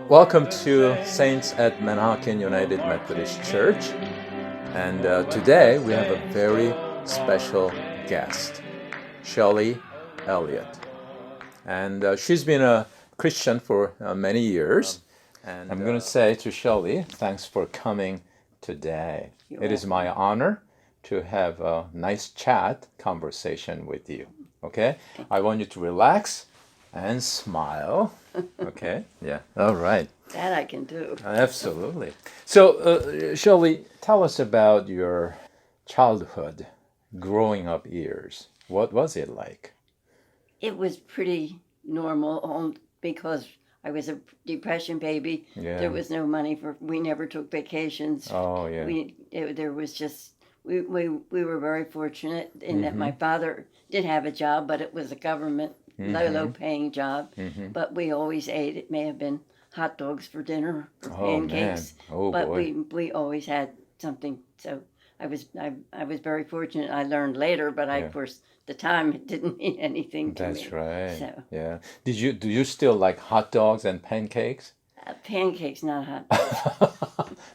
Welcome to Saints at Manhattan United Methodist Church. And today we have a very special guest, Shirley, Elliott. And she's been a Christian for many years. And I'm going to say to Shirley, thanks for coming today. It is my honor to have a nice chat conversation with you. Okay? I want you to relax and smile. Okay? Yeah. All right. That I can do. Absolutely. So, Shirley, tell us about your childhood, growing up years. What was it like? It was pretty normal because I was a depression baby. Yeah. There was no money we never took vacations. Oh, yeah. There was just, we were very fortunate in that my father did have a job, but it was a government, low paying job. But we always ate, it may have been hot dogs for dinner or pancakes. Man. Oh, but boy. we always had something. So I was very fortunate. I learned later, but of course the time it didn't mean anything to me. That's right. So Yeah. Do you still like hot dogs and pancakes? Pancakes, not hot dogs.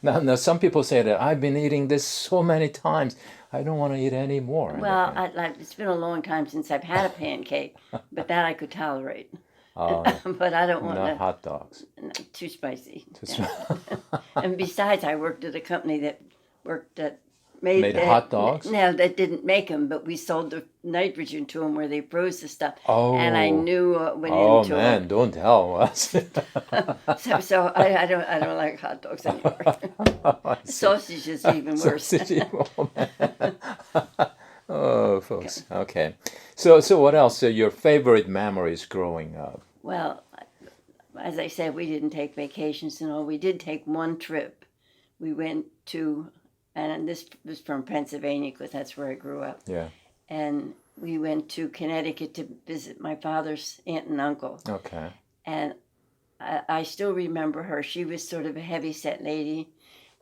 Now, some people say that I've been eating this so many times, I don't want to eat any more. Well, it's been a long time since I've had a pancake, but that I could tolerate. Oh, But I don't want not hot dogs. too spicy. Too And besides, I worked at a company that Made hot dogs? No, that didn't make them, but we sold the nitrogen to them where they froze the stuff. Oh. And I knew what went Oh, into man, them. don't tell us. So I don't like hot dogs anymore. Sausage is even worse. Sausage, oh, man. Oh, folks. Okay. So what else? Your favorite memories growing up? Well, as I said, we didn't take vacations and all. We did take one trip. We went to, and this was from Pennsylvania because that's where I grew up. Yeah. And we went to Connecticut to visit my father's aunt and uncle. Okay. And I still remember her. She was sort of a heavy-set lady,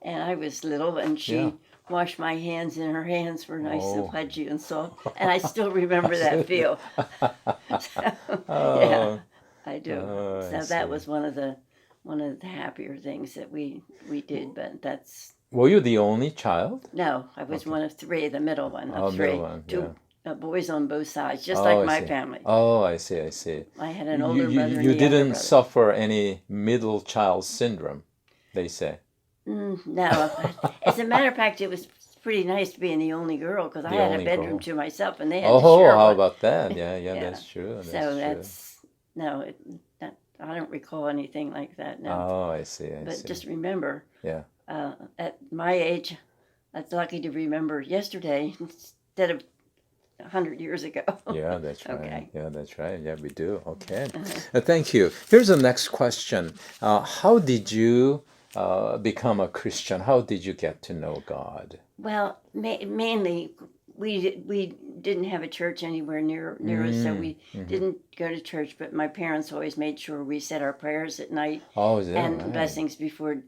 and I was little, and she washed my hands, and her hands were nice and pudgy and soft. And I still remember that feel. Yeah, I do. So that was one of the happier things that we did. But that's. Were you the only child? No, I was one of three, the middle one of three. Middle one, Two boys on both sides, just like my family. Oh, I see. I had an older brother and a You younger didn't brother. suffer any middle child syndrome, they say. No. As a matter of fact, it was pretty nice being the only girl because I had a bedroom to myself and they had to share How one. about that? Yeah, that's true. I don't recall anything like that. No. Oh, I see. But just remember, Yeah. at my age, I was lucky to remember yesterday instead of 100 years ago. Yeah, that's right. Okay. Yeah, that's right. Yeah, we do. Okay. Thank you. Here's the next question. How did you become a Christian? How did you get to know God? Well, mainly we didn't have a church anywhere near us, so we didn't go to church. But my parents always made sure we said our prayers at night and blessings before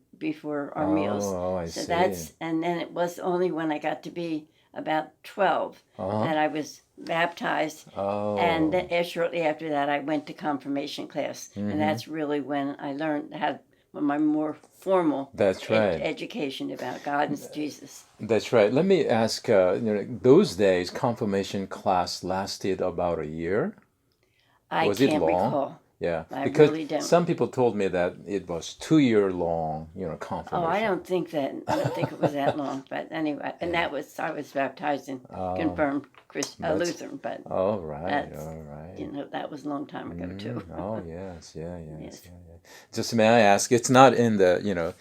our meals. Oh, I So see. and then it was only when I got to be about 12 that I was baptized, and then shortly after that I went to confirmation class, and that's really when I learned my more formal education about God and Jesus. That's right. Let me ask, those days confirmation class lasted about a year? Was it can't long? recall. Yeah, I because really don't. some people told me that it was 2 year long, confirmation. Oh, I don't think it was that long, but anyway, and I was baptized and confirmed Lutheran, but all right. That was a long time ago too. Oh yes. Just may I ask? It's not in the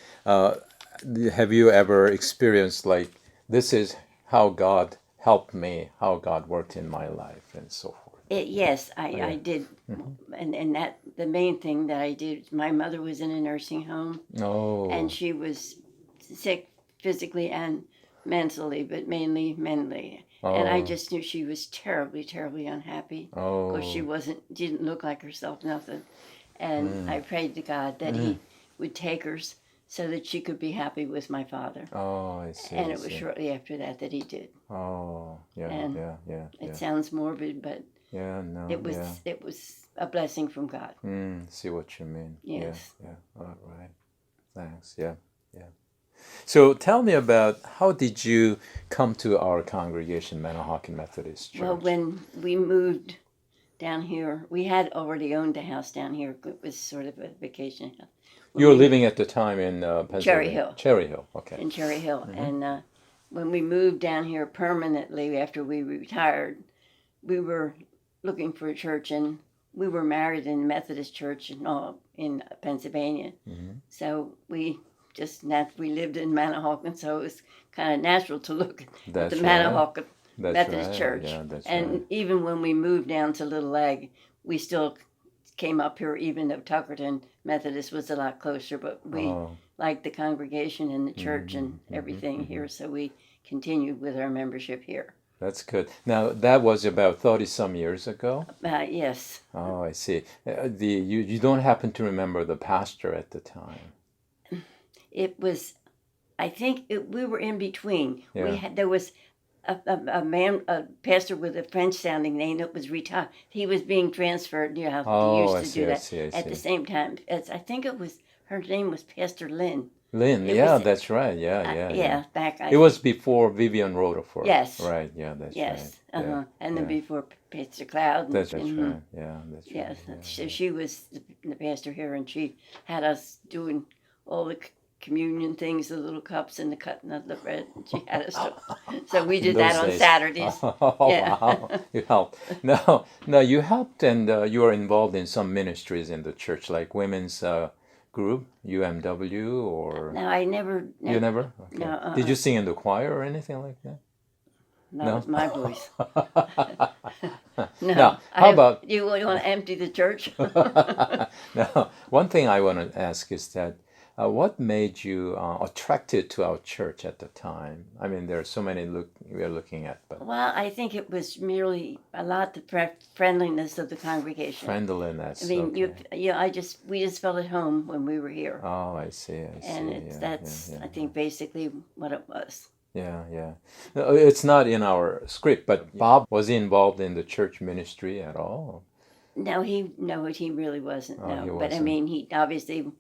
have you ever experienced like this is how God helped me, how God worked in my life, and so forth? Yes, I did, and that the main thing that I did. My mother was in a nursing home, and she was sick physically and mentally, but mainly mentally. And I just knew she was terribly, terribly unhappy because she didn't look like herself, nothing. And I prayed to God that He would take her so that she could be happy with my father. Oh, I see. And it was shortly after that He did. Oh, yeah, and yeah. It sounds morbid, but yeah, no, it was a blessing from God. See what you mean. Yes. Yeah. All right. Thanks. Yeah. So tell me about how did you come to our congregation, Manahawkin Methodist Church? Well, when we moved down here, we had already owned a house down here. It was sort of a vacation house. You were living at the time in Pennsylvania? Cherry Hill. Cherry Hill, okay. In Cherry Hill. And when we moved down here permanently after we retired, we were looking for a church, and we were married in a Methodist church in Pennsylvania. So we lived in Manahawkin, so it was kind of natural to look at the Manahawkin Methodist Church. Yeah, that's and even when we moved down to Little Egg, we still came up here, even though Tuckerton Methodist was a lot closer, but we liked the congregation and the church and everything here, so we continued with our membership here. That's good. Now, that was about 30-some years ago? Yes. Oh, I see. You don't happen to remember the pastor at the time? It was, I think we were in between. Yeah. There was a pastor with a French-sounding name that was retired. He was being transferred. You know how they used to do that. At the same time, I think her name was Pastor Lynn. Lynn, that's right. Yeah. Back. It was before Vivian Rutherford. Yes. Right. Yeah, that's right. Yes. And then before Pastor Cloud. That's right. Yeah, that's right. Yes. So she was the pastor here, and she had us doing all the communion things, the little cups and the cutting of the bread. She had us so we did that on Saturdays. Wow, you helped. No, you helped, and you were involved in some ministries in the church, like women's group, UMW, or... No, I never... You never? Okay. No. Did you sing in the choir or anything like that? No, it's my voice. No. How about... You want to empty the church? No. One thing I want to ask is that what made you attracted to our church at the time? I mean, there are so many we are looking at, but... Well, I think it was merely a lot the friendliness of the congregation. Friendliness. I mean, okay. We just felt at home when we were here. Oh, I see. And that's I think basically what it was. Yeah. It's not in our script, but Bob, was he involved in the church ministry at all? No, he really wasn't. Oh, no, he but wasn't. I mean, he obviously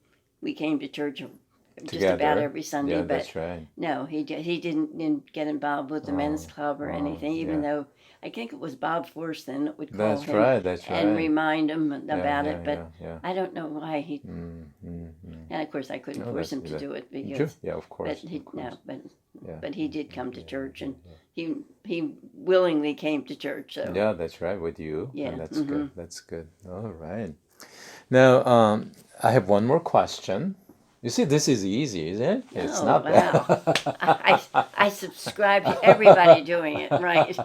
we came to church just Together. about every Sunday. Yeah, but that's right. No, he didn't get involved with the men's club or anything. Even though I think it was Bob Forston that would call him. That's right. And remind him about it. But yeah. I don't know why he. And of course, I couldn't force him to do it because. Yeah, of course. But he did come to church, and he willingly came to church. So. Yeah, that's right, with you. Yeah, and that's good. That's good. All right. Now, I have one more question. You see, this is easy, isn't it? It's not bad. I subscribe to everybody doing it, right?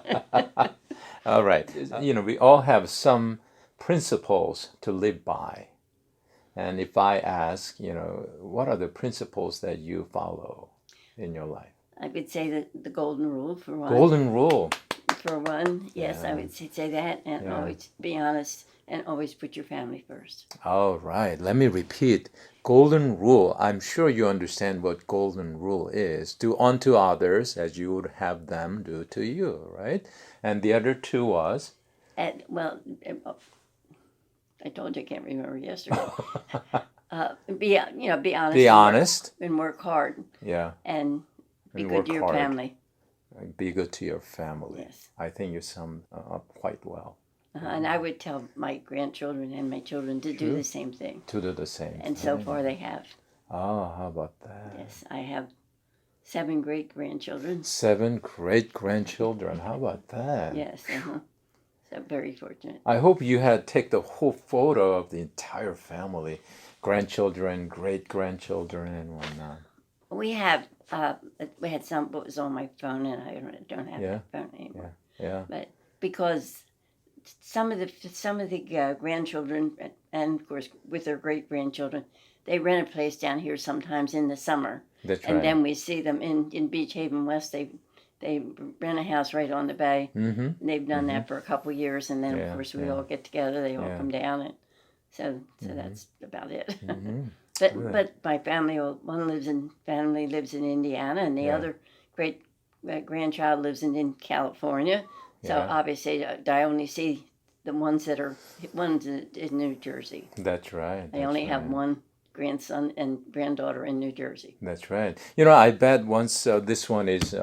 All right. We all have some principles to live by. And if I ask, what are the principles that you follow in your life? I would say that the golden rule, for one. Golden rule. For one, yes, I would say that, and always be honest, and always put your family first. All right. Let me repeat. Golden rule. I'm sure you understand what golden rule is. Do unto others as you would have them do to you, right? And the other two was? Well, I told you I can't remember yesterday. Be honest. Be honest. And work hard. Yeah. And be good to your family. Be good to your family. Yes. I think you sum up quite well. And I would tell my grandchildren and my children to do the same thing. To do the same. And so far they have. Oh, how about that? Yes, I have 7 great-grandchildren. 7 great-grandchildren. How about that? Yes. So very fortunate. I hope you had take the whole photo of the entire family, grandchildren, great-grandchildren, and whatnot. We had some, but it was on my phone, and I don't have my phone anymore. Yeah. But because some of the grandchildren, and of course with their great-grandchildren, they rent a place down here sometimes in the summer. That's right. And then we see them in Beach Haven West. They rent a house right on the bay. And they've done that for a couple of years, and then of course we all get together. They all come down, and so that's about it. But my family, one family lives in Indiana, and the other great grandchild lives in California. So obviously I only see the one's in New Jersey. That's right. I only have one grandson and granddaughter in New Jersey. That's right. I bet once this one is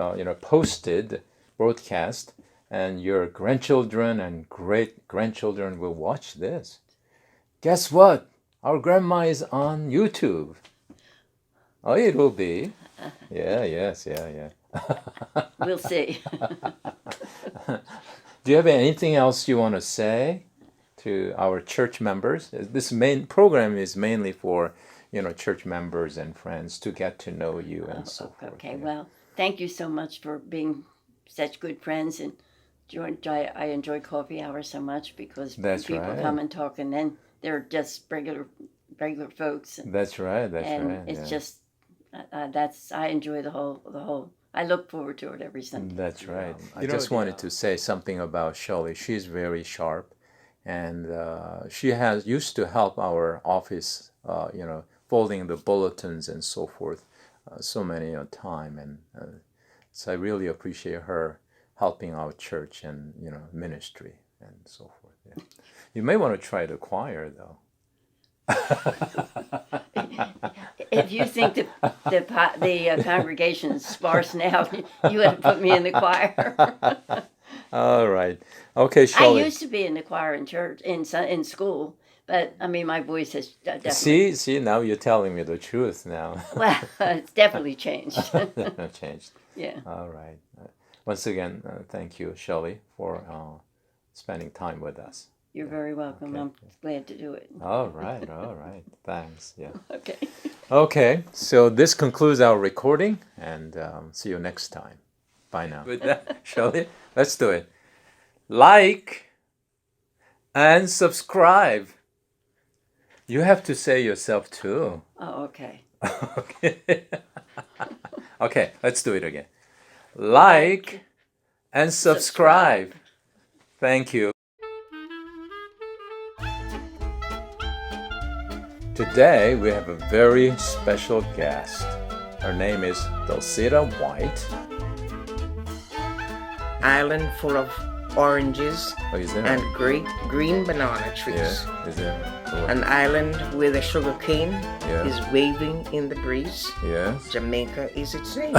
posted, broadcast, and your grandchildren and great grandchildren will watch this. Guess what? Our grandma is on YouTube. Oh, it will be. Yeah. We'll see. Do you have anything else you want to say to our church members? This main program is mainly for, church members and friends to get to know you and so forth. Okay, well, thank you so much for being such good friends, and I enjoy coffee hour so much because people come and talk, and then they're just regular folks. That's right. And it's just I enjoy the whole. I look forward to it every Sunday. That's right. I just wanted to say something about Shirley. She's very sharp, and she used to help our office, folding the bulletins and so forth, so many time, and so I really appreciate her helping our church and ministry and so forth. Yeah. You may want to try the choir though. If you think the congregation is sparse now, you would have put me in the choir. All right. Okay, Shirley. I used to be in the choir in church, in school, but I mean, my voice has definitely... See, now you're telling me the truth now. Well, it's definitely changed. Changed. Yeah. All right. Once again, thank you, Shirley, for spending time with us. You're very welcome. Okay. I'm glad to do it. All right. Thanks. Yeah. Okay. Okay, so this concludes our recording, and see you next time. Bye now. With that, Shirley, let's do it. Like and subscribe. You have to say yourself too. Oh, okay. Okay. Okay, let's do it again. Like and subscribe. Thank you. Today we have a very special guest. Her name is Dulcita White. Island full of oranges and green banana trees. Yeah, is there? An island where the sugar cane is waving in the breeze. Yes. Jamaica is its name.